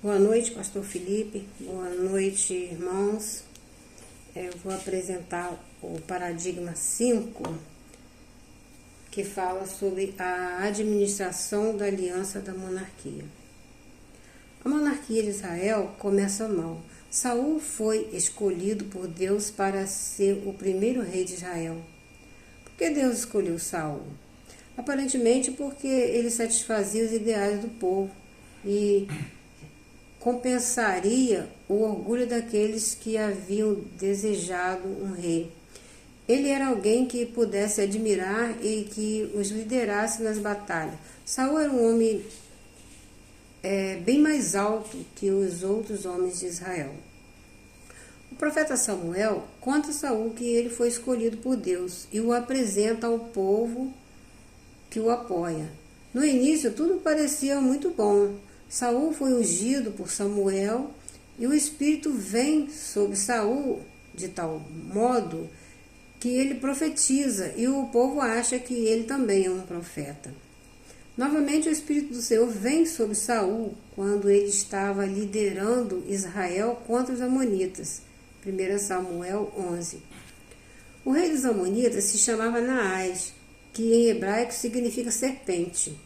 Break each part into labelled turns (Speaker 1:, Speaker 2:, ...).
Speaker 1: Boa noite, Pastor Felipe. Boa noite, irmãos. Eu vou apresentar o paradigma 5, que fala sobre a administração da aliança da monarquia. A monarquia de Israel começa mal. Saul foi escolhido por Deus para ser o primeiro rei de Israel. Por que Deus escolheu Saul? Aparentemente porque ele satisfazia os ideais do povo e compensaria o orgulho daqueles que haviam desejado um rei. Ele era alguém que pudesse admirar e que os liderasse nas batalhas. Saul era um homem bem mais alto que os outros homens de Israel. O profeta Samuel conta a Saul que ele foi escolhido por Deus e o apresenta ao povo que o apoia. No início tudo parecia muito bom. Saul foi ungido por Samuel e o Espírito vem sobre Saul de tal modo que ele profetiza e o povo acha que ele também é um profeta. Novamente o Espírito do Senhor vem sobre Saul quando ele estava liderando Israel contra os amonitas. 1 Samuel 11. O rei dos amonitas se chamava Naás, que em hebraico significa serpente.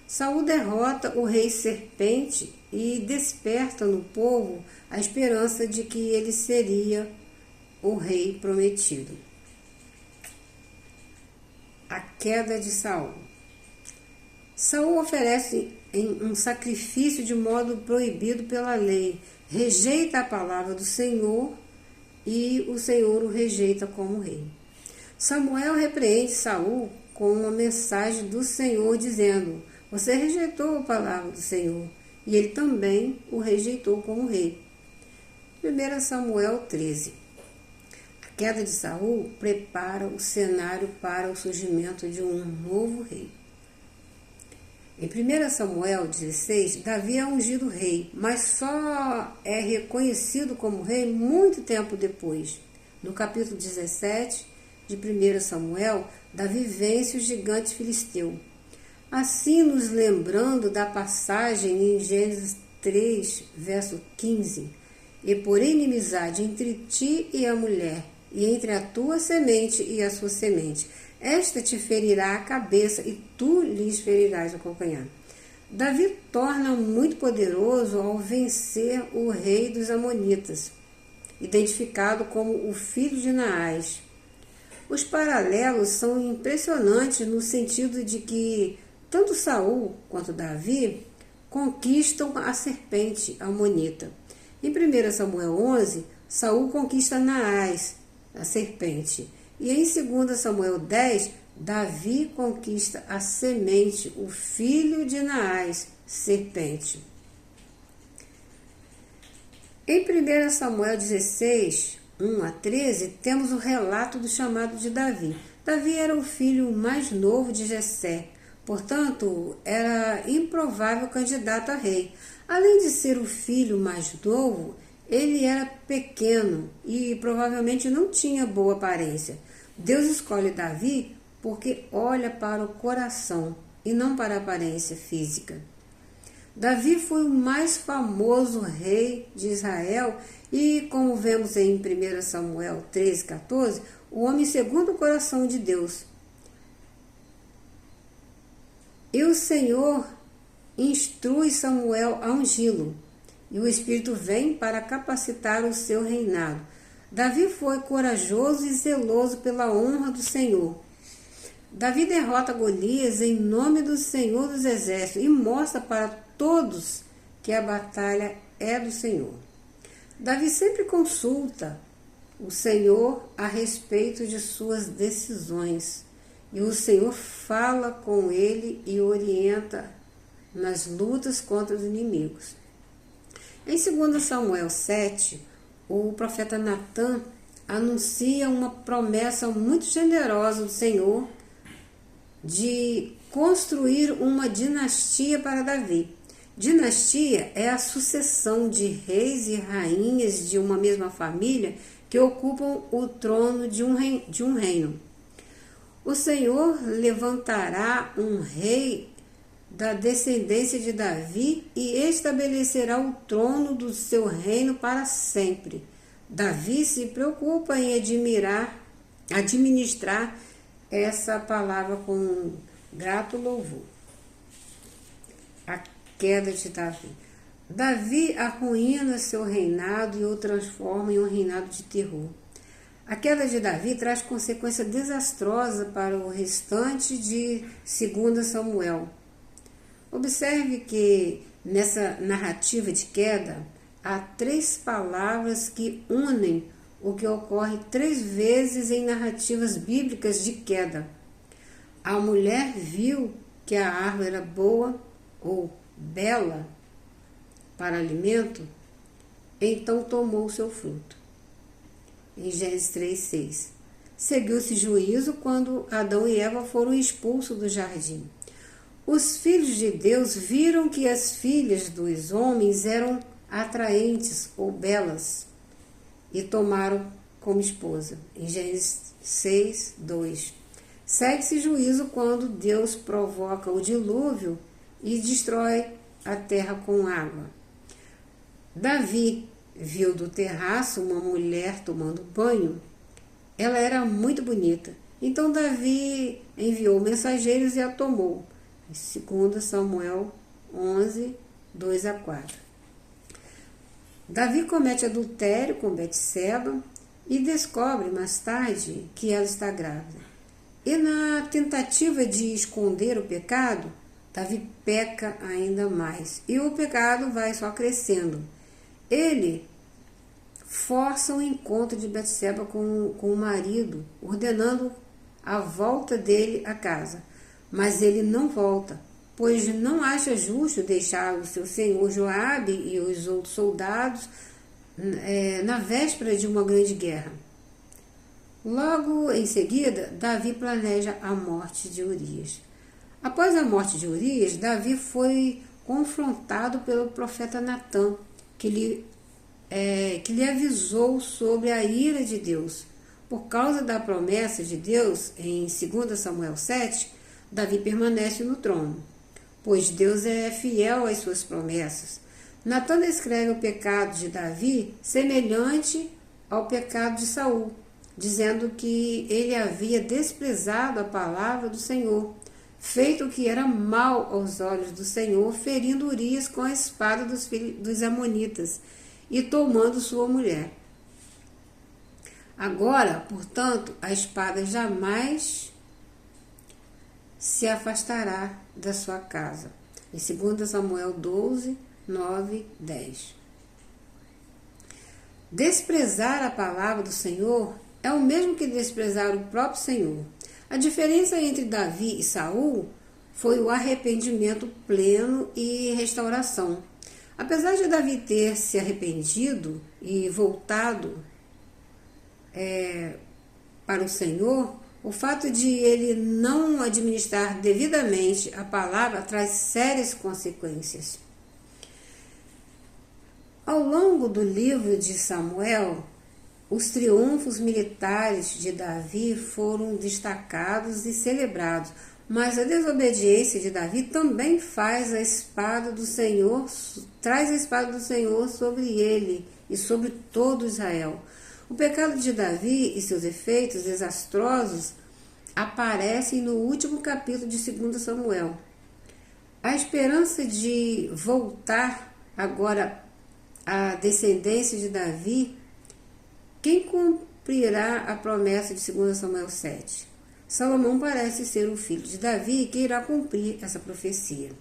Speaker 1: Saul derrota o rei serpente e desperta no povo a esperança de que ele seria o rei prometido. A queda de Saul. Saul oferece um sacrifício de modo proibido pela lei, rejeita a palavra do Senhor e o Senhor o rejeita como rei. Samuel repreende Saul com uma mensagem do Senhor dizendo: você rejeitou a palavra do Senhor, e ele também o rejeitou como rei. 1 Samuel 13. A queda de Saul prepara o cenário para o surgimento de um novo rei. Em 1 Samuel 16, Davi é ungido rei, mas só é reconhecido como rei muito tempo depois. No capítulo 17 de 1 Samuel, Davi vence o gigante filisteu. Assim, nos lembrando da passagem em Gênesis 3, verso 15: e por inimizade entre ti e a mulher, e entre a tua semente e a sua semente, esta te ferirá a cabeça e tu lhes ferirás o calcanhar. Davi torna muito poderoso ao vencer o rei dos amonitas, identificado como o filho de Naás. Os paralelos são impressionantes no sentido de que tanto Saul quanto Davi conquistam a serpente amonita. Em 1 Samuel 11, Saul conquista Naás, a serpente. E em 2 Samuel 10, Davi conquista a semente, o filho de Naás, serpente. Em 1 Samuel 16, 1 a 13, temos o relato do chamado de Davi. Davi era o filho mais novo de Jessé. Portanto, era improvável candidato a rei. Além de ser o filho mais novo, ele era pequeno e provavelmente não tinha boa aparência. Deus escolhe Davi porque olha para o coração e não para a aparência física. Davi foi o mais famoso rei de Israel e, como vemos em 1 Samuel 13, 14, o homem segundo o coração de Deus. E o Senhor instrui Samuel a ungí-lo, e o Espírito vem para capacitar o seu reinado. Davi foi corajoso e zeloso pela honra do Senhor. Davi derrota Golias em nome do Senhor dos Exércitos e mostra para todos que a batalha é do Senhor. Davi sempre consulta o Senhor a respeito de suas decisões. E o Senhor fala com ele e orienta nas lutas contra os inimigos. Em 2 Samuel 7, o profeta Natã anuncia uma promessa muito generosa do Senhor de construir uma dinastia para Davi. Dinastia é a sucessão de reis e rainhas de uma mesma família que ocupam o trono de um reino. O Senhor levantará um rei da descendência de Davi e estabelecerá o trono do seu reino para sempre. Davi se preocupa em administrar essa palavra com grato louvor. A queda de Davi. Davi arruína seu reinado e o transforma em um reinado de terror. A queda de Davi traz consequência desastrosa para o restante de 2 Samuel. Observe que nessa narrativa de queda há 3 palavras que unem o que ocorre 3 vezes em narrativas bíblicas de queda. A mulher viu que a árvore era boa ou bela para alimento, então tomou o seu fruto. Em Gênesis 3:6. Seguiu-se juízo quando Adão e Eva foram expulsos do jardim. Os filhos de Deus viram que as filhas dos homens eram atraentes ou belas e tomaram como esposa. Em Gênesis 6:2. Segue-se juízo quando Deus provoca o dilúvio e destrói a terra com água. Davi viu do terraço uma mulher tomando banho. Ela era muito bonita. Então Davi enviou mensageiros e a tomou. 2 Samuel 11, 2-4. Davi comete adultério com Betseba e descobre mais tarde que ela está grávida. E na tentativa de esconder o pecado, Davi peca ainda mais. E o pecado vai só crescendo. Ele força o encontro de Betseba com o marido, ordenando a volta dele à casa. Mas ele não volta, pois não acha justo deixar o seu senhor Joabe e os outros soldados na véspera de uma grande guerra. Logo em seguida, Davi planeja a morte de Urias. Após a morte de Urias, Davi foi confrontado pelo profeta Natã, que lhe avisou sobre a ira de Deus. Por causa da promessa de Deus, em 2 Samuel 7, Davi permanece no trono, pois Deus é fiel às suas promessas. Natã descreve o pecado de Davi semelhante ao pecado de Saul, dizendo que ele havia desprezado a palavra do Senhor, feito o que era mal aos olhos do Senhor, ferindo Urias com a espada dos amonitas e tomando sua mulher. Agora, portanto, a espada jamais se afastará da sua casa. Em 2 Samuel 12, 9, 10. Desprezar a palavra do Senhor é o mesmo que desprezar o próprio Senhor. A diferença entre Davi e Saul foi o arrependimento pleno e restauração. Apesar de Davi ter se arrependido e voltado para o Senhor, o fato de ele não administrar devidamente a palavra traz sérias consequências. Ao longo do livro de Samuel, os triunfos militares de Davi foram destacados e celebrados, mas a desobediência de Davi também traz a espada do Senhor sobre ele e sobre todo Israel. O pecado de Davi e seus efeitos desastrosos aparecem no último capítulo de 2 Samuel. A esperança de voltar agora à descendência de Davi, quem cumprirá a promessa de 2 Samuel 7? Salomão parece ser o filho de Davi que irá cumprir essa profecia.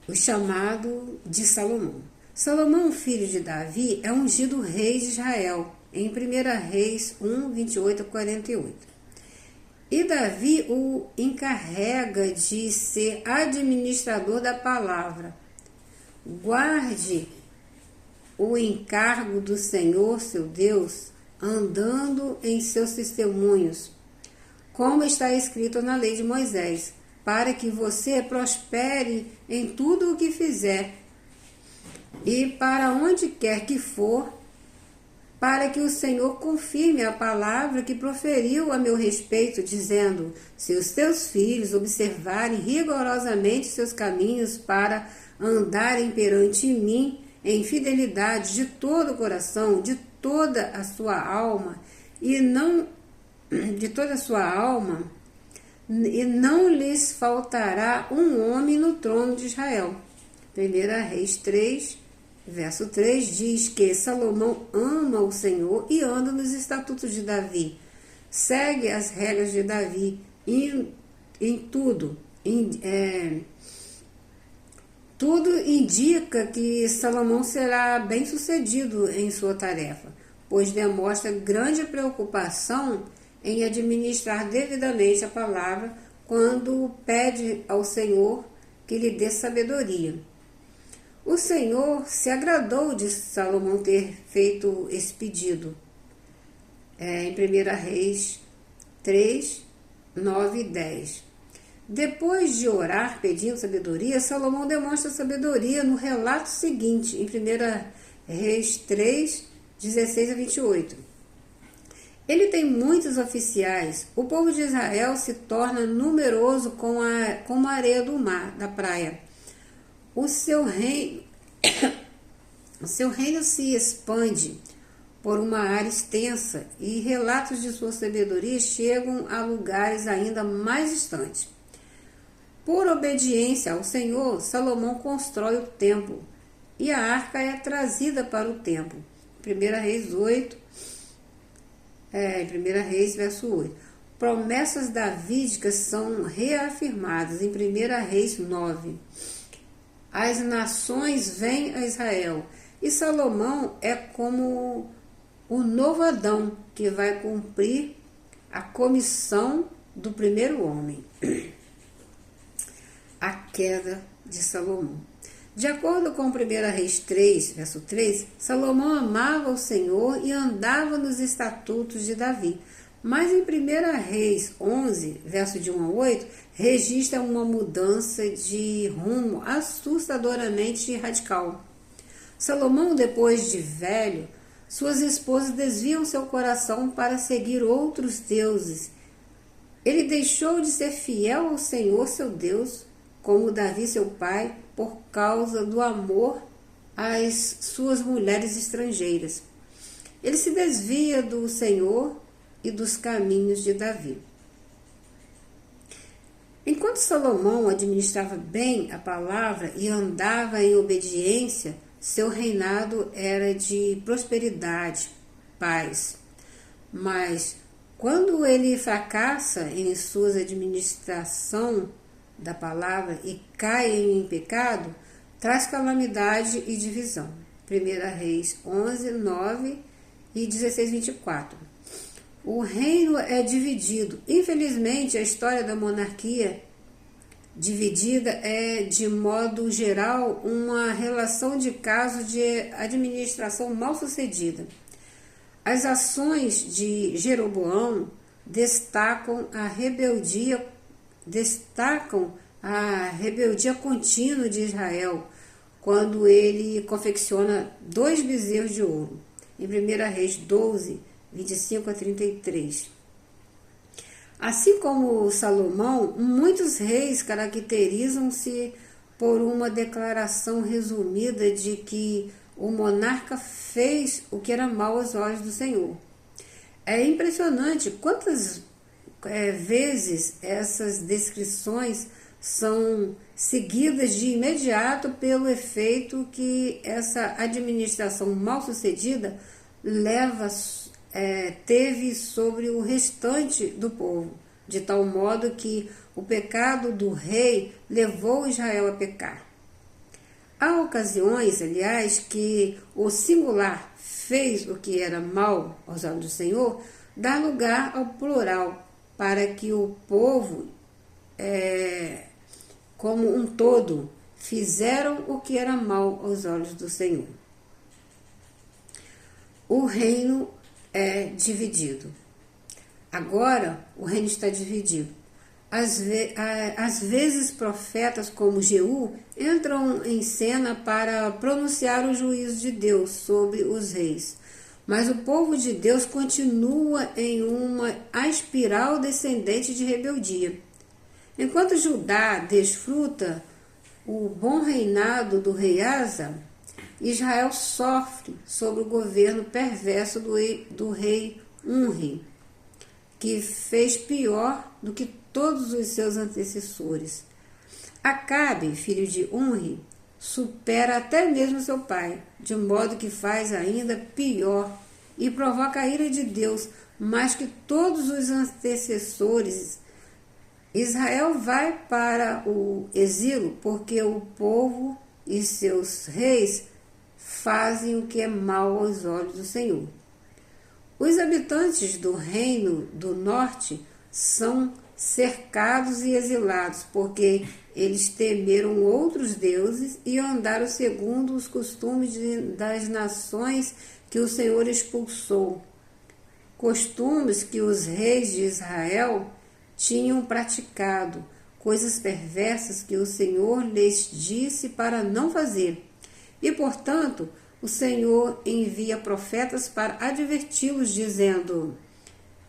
Speaker 1: O chamado de Salomão. Salomão, filho de Davi, é ungido rei de Israel, em 1 Reis 1, 28-48. E Davi o encarrega de ser administrador da palavra. Guarde o encargo do Senhor, seu Deus, andando em seus testemunhos, como está escrito na lei de Moisés, para que você prospere em tudo o que fizer, e para onde quer que for, para que o Senhor confirme a palavra que proferiu a meu respeito, dizendo: se os teus filhos observarem rigorosamente seus caminhos para andarem perante mim em fidelidade de todo o coração, de toda a sua alma, e não lhes faltará um homem no trono de Israel. 1 Reis 3, verso 3 diz que Salomão ama o Senhor e anda nos estatutos de Davi. Segue as regras de Davi em tudo. Tudo indica que Salomão será bem sucedido em sua tarefa, pois demonstra grande preocupação em administrar devidamente a palavra quando pede ao Senhor que lhe dê sabedoria. O Senhor se agradou de Salomão ter feito esse pedido. Em 1 Reis 3, 9 e 10. Depois de orar pedindo sabedoria, Salomão demonstra sabedoria no relato seguinte, em 1 Reis 3, 16 a 28. Ele tem muitos oficiais. O povo de Israel se torna numeroso como a areia do mar, da praia. O seu reino se expande por uma área extensa e relatos de sua sabedoria chegam a lugares ainda mais distantes. Por obediência ao Senhor, Salomão constrói o templo e a arca é trazida para o templo. 1 Reis 8, 1 Reis, verso 8. Promessas davídicas são reafirmadas em 1 Reis 9. As nações vêm a Israel e Salomão é como o novo Adão que vai cumprir a comissão do primeiro homem. A queda de Salomão. De acordo com 1 Reis 3, verso 3, Salomão amava o Senhor e andava nos estatutos de Davi. Mas em 1 Reis 11, verso de 1 a 8, registra uma mudança de rumo assustadoramente radical. Salomão, depois de velho, suas esposas desviam seu coração para seguir outros deuses. Ele deixou de ser fiel ao Senhor, seu Deus, como Davi, seu pai, por causa do amor às suas mulheres estrangeiras. Ele se desvia do Senhor e dos caminhos de Davi. Enquanto Salomão administrava bem a palavra e andava em obediência, seu reinado era de prosperidade, paz. Mas quando ele fracassa em sua administração da palavra e cai em pecado, traz calamidade e divisão. 1 Reis 11, 9 e 16, 24. O reino é dividido. Infelizmente, a história da monarquia dividida é, de modo geral, uma relação de caso de administração mal sucedida. As ações de Jeroboão destacam a rebeldia contínua de Israel, quando ele confecciona 2 bezerros de ouro, em 1 Reis 12, 25 a 33. Assim como Salomão, muitos reis caracterizam-se por uma declaração resumida de que o monarca fez o que era mal aos olhos do Senhor. É impressionante quantas vezes essas descrições são seguidas de imediato pelo efeito que essa administração mal sucedida teve sobre o restante do povo, de tal modo que o pecado do rei levou Israel a pecar. Há ocasiões, aliás, que o singular fez o que era mal aos olhos do Senhor, dá lugar ao plural, para que o povo, como um todo, fizeram o que era mal aos olhos do Senhor. O reino é dividido. Agora, o reino está dividido. Às vezes, profetas como Jeú entram em cena para pronunciar o juízo de Deus sobre os reis. Mas o povo de Deus continua em uma espiral descendente de rebeldia. Enquanto Judá desfruta o bom reinado do rei Asa, Israel sofre sob o governo perverso do rei Unri, que fez pior do que todos os seus antecessores. Acabe, filho de Unri, supera até mesmo seu pai, de modo que faz ainda pior e provoca a ira de Deus mais que todos os antecessores. Israel vai para o exílio porque o povo e seus reis fazem o que é mal aos olhos do Senhor. Os habitantes do reino do norte são cercados e exilados porque eles temeram outros deuses e andaram segundo os costumes das nações que o Senhor expulsou. Costumes que os reis de Israel tinham praticado, coisas perversas que o Senhor lhes disse para não fazer. E, portanto, o Senhor envia profetas para adverti-los, dizendo: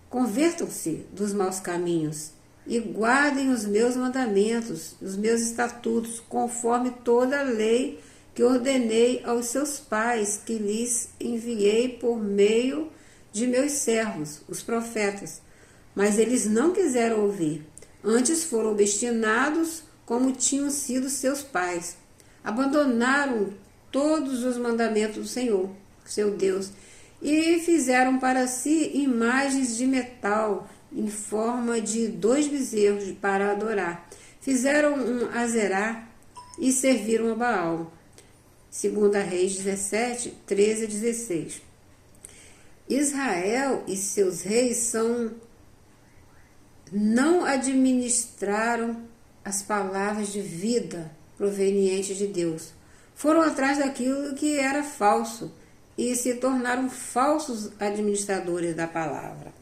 Speaker 1: convertam-se dos maus caminhos e guardem os meus mandamentos, os meus estatutos, conforme toda a lei que ordenei aos seus pais, que lhes enviei por meio de meus servos, os profetas. Mas eles não quiseram ouvir, antes foram obstinados como tinham sido seus pais. Abandonaram todos os mandamentos do Senhor, seu Deus, e fizeram para si imagens de metal em forma de 2 bezerros para adorar. Fizeram um Azerá e serviram a Baal. 2 Reis 17, 13 a 16. Israel e seus reis não administraram as palavras de vida provenientes de Deus. Foram atrás daquilo que era falso e se tornaram falsos administradores da palavra.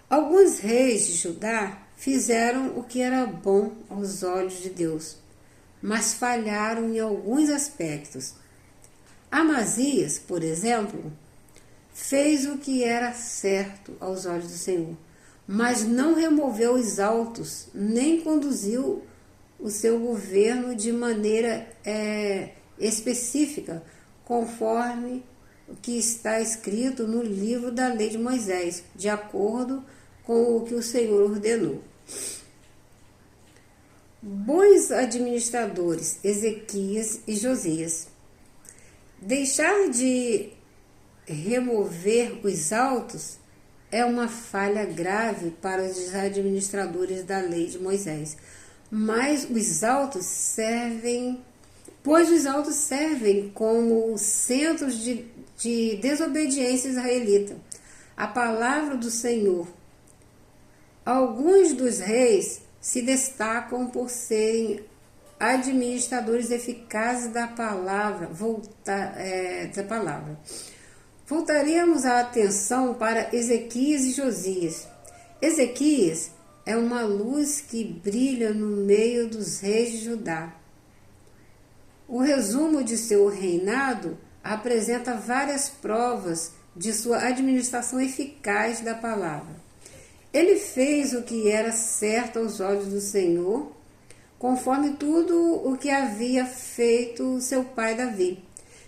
Speaker 1: Alguns reis de Judá fizeram o que era bom aos olhos de Deus, mas falharam em alguns aspectos. Amazias, por exemplo, fez o que era certo aos olhos do Senhor, mas não removeu os altos, nem conduziu o seu governo de maneira específica, conforme o que está escrito no livro da lei de Moisés, de acordo com o que o Senhor ordenou. Bons administradores, Ezequias e Josias. Deixar de remover os altos é uma falha grave para os administradores da lei de Moisés. Mas os altos servem como centros de desobediência israelita. A palavra do Senhor. Alguns dos reis se destacam por serem administradores eficazes da palavra. Voltaríamos a atenção para Ezequias e Josias. Ezequias é uma luz que brilha no meio dos reis de Judá. O resumo de seu reinado apresenta várias provas de sua administração eficaz da palavra. Ele fez o que era certo aos olhos do Senhor, conforme tudo o que havia feito seu pai Davi.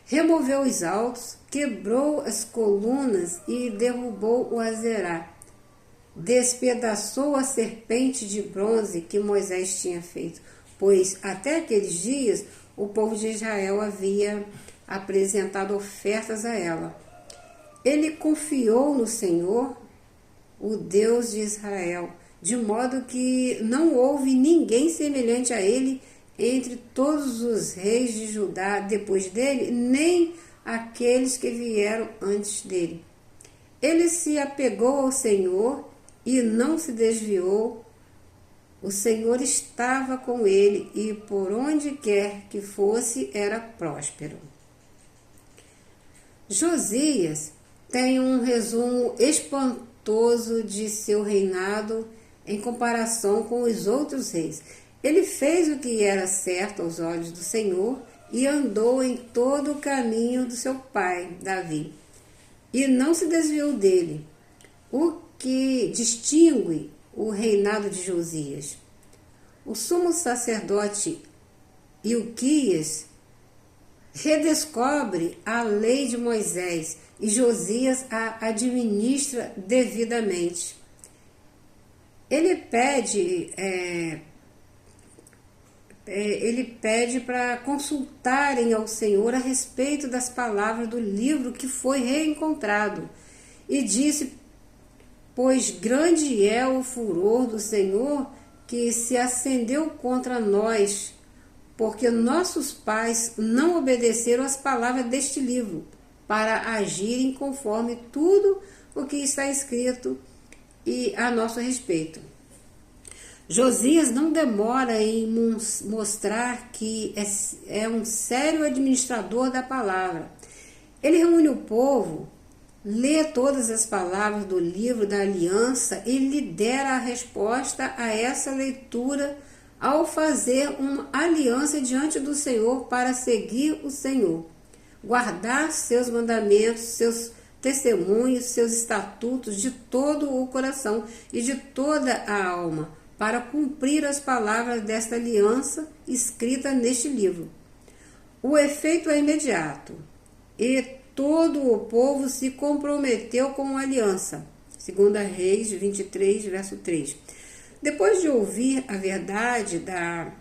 Speaker 1: Removeu os altos, quebrou as colunas e derrubou o Azerá. Despedaçou a serpente de bronze que Moisés tinha feito, pois até aqueles dias o povo de Israel havia apresentado ofertas a ela. Ele confiou no Senhor, o Deus de Israel, de modo que não houve ninguém semelhante a ele entre todos os reis de Judá depois dele, nem aqueles que vieram antes dele. Ele se apegou ao Senhor e não se desviou. O Senhor estava com ele e por onde quer que fosse era próspero. Josias tem um resumo espantoso de seu reinado em comparação com os outros reis. Ele fez o que era certo aos olhos do Senhor e andou em todo o caminho do seu pai, Davi, e não se desviou dele, o que distingue o reinado de Josias. O sumo sacerdote Ilquias redescobre a lei de Moisés e Josias a administra devidamente. Ele pede para consultarem ao Senhor a respeito das palavras do livro que foi reencontrado. E disse, pois grande é o furor do Senhor que se acendeu contra nós, porque nossos pais não obedeceram às palavras deste livro, para agirem conforme tudo o que está escrito e a nosso respeito. Josias não demora em mostrar que é um sério administrador da palavra. Ele reúne o povo, lê todas as palavras do livro da aliança e lhe dera a resposta a essa leitura ao fazer uma aliança diante do Senhor para seguir o Senhor, guardar seus mandamentos, seus testemunhos, seus estatutos de todo o coração e de toda a alma, para cumprir as palavras desta aliança escrita neste livro. O efeito é imediato, e todo o povo se comprometeu com a aliança. 2 Reis 23, verso 3. Depois de ouvir a verdade da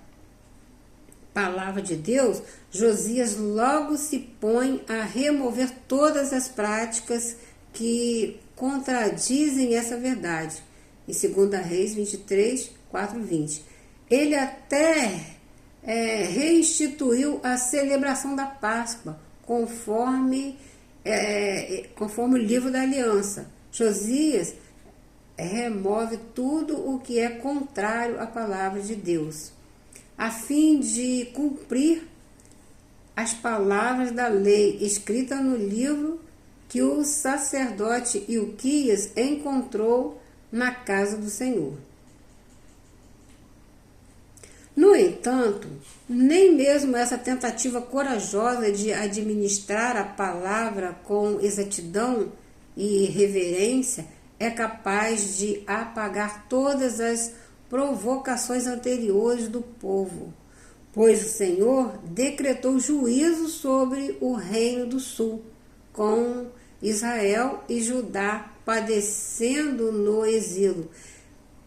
Speaker 1: palavra de Deus, Josias logo se põe a remover todas as práticas que contradizem essa verdade. Em 2 Reis 23, 4, 20. Ele até reinstituiu a celebração da Páscoa, conforme o livro da aliança. Josias remove tudo o que é contrário à palavra de Deus, a fim de cumprir as palavras da lei escrita no livro que o sacerdote Ilquias encontrou na casa do Senhor. No entanto, nem mesmo essa tentativa corajosa de administrar a palavra com exatidão e reverência é capaz de apagar todas as provocações anteriores do povo, pois o Senhor decretou juízo sobre o reino do sul, com Israel e Judá padecendo no exílio.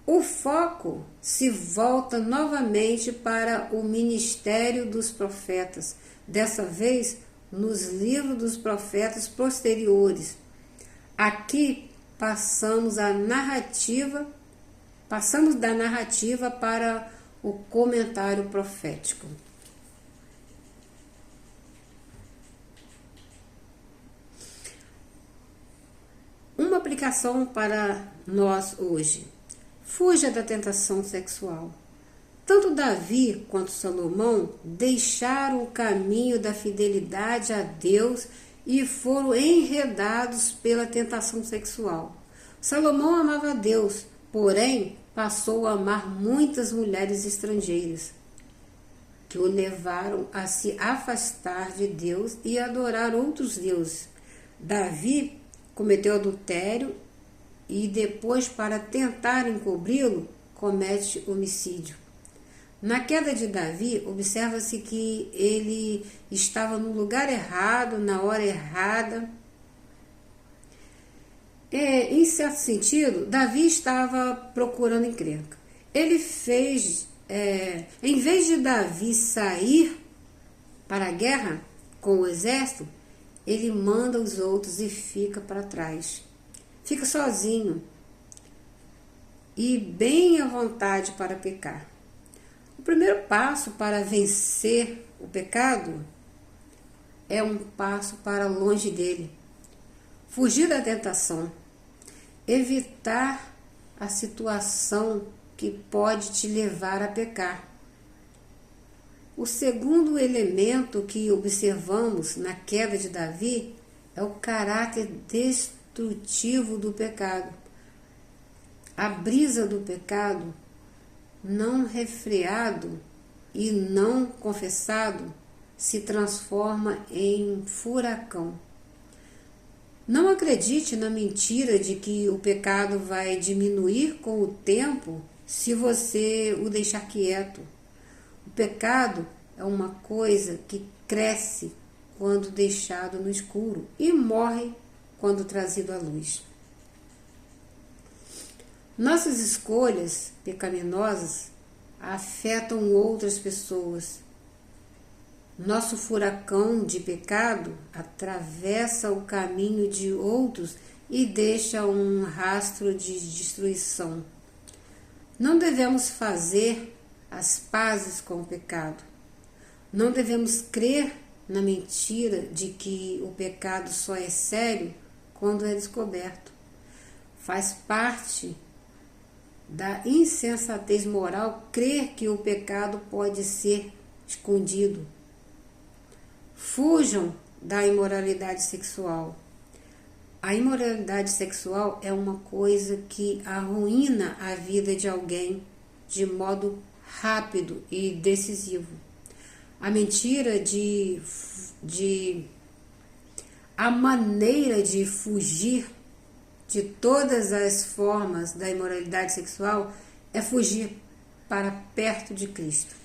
Speaker 1: O foco se volta novamente para o ministério dos profetas, dessa vez nos livros dos profetas posteriores. Aqui passamos da narrativa para o comentário profético. Uma aplicação para nós hoje. Fuja da tentação sexual. Tanto Davi quanto Salomão deixaram o caminho da fidelidade a Deus e foram enredados pela tentação sexual. Salomão amava a Deus, porém passou a amar muitas mulheres estrangeiras, que o levaram a se afastar de Deus e adorar outros deuses. Davi cometeu adultério e depois, para tentar encobri-lo, comete homicídio. Na queda de Davi, observa-se que ele estava no lugar errado, na hora errada. Em certo sentido, Davi estava procurando encrenca. Ele fez, em vez de Davi sair para a guerra com o exército, ele manda os outros e fica para trás. Fica sozinho e bem à vontade para pecar. O primeiro passo para vencer o pecado é um passo para longe dele. Fugir da tentação. Evitar a situação que pode te levar a pecar. O segundo elemento que observamos na queda de Davi é o caráter destrutivo do pecado. A brisa do pecado não refreado e não confessado se transforma em furacão. Não acredite na mentira de que o pecado vai diminuir com o tempo se você o deixar quieto. O pecado é uma coisa que cresce quando deixado no escuro e morre quando trazido à luz. Nossas escolhas pecaminosas afetam outras pessoas. Nosso furacão de pecado atravessa o caminho de outros e deixa um rastro de destruição. Não devemos fazer as pazes com o pecado. Não devemos crer na mentira de que o pecado só é sério quando é descoberto. Faz parte da insensatez moral crer que o pecado pode ser escondido. Fujam da imoralidade sexual. A imoralidade sexual é uma coisa que arruína a vida de alguém de modo rápido e decisivo. A mentira a maneira de fugir de todas as formas da imoralidade sexual é fugir para perto de Cristo.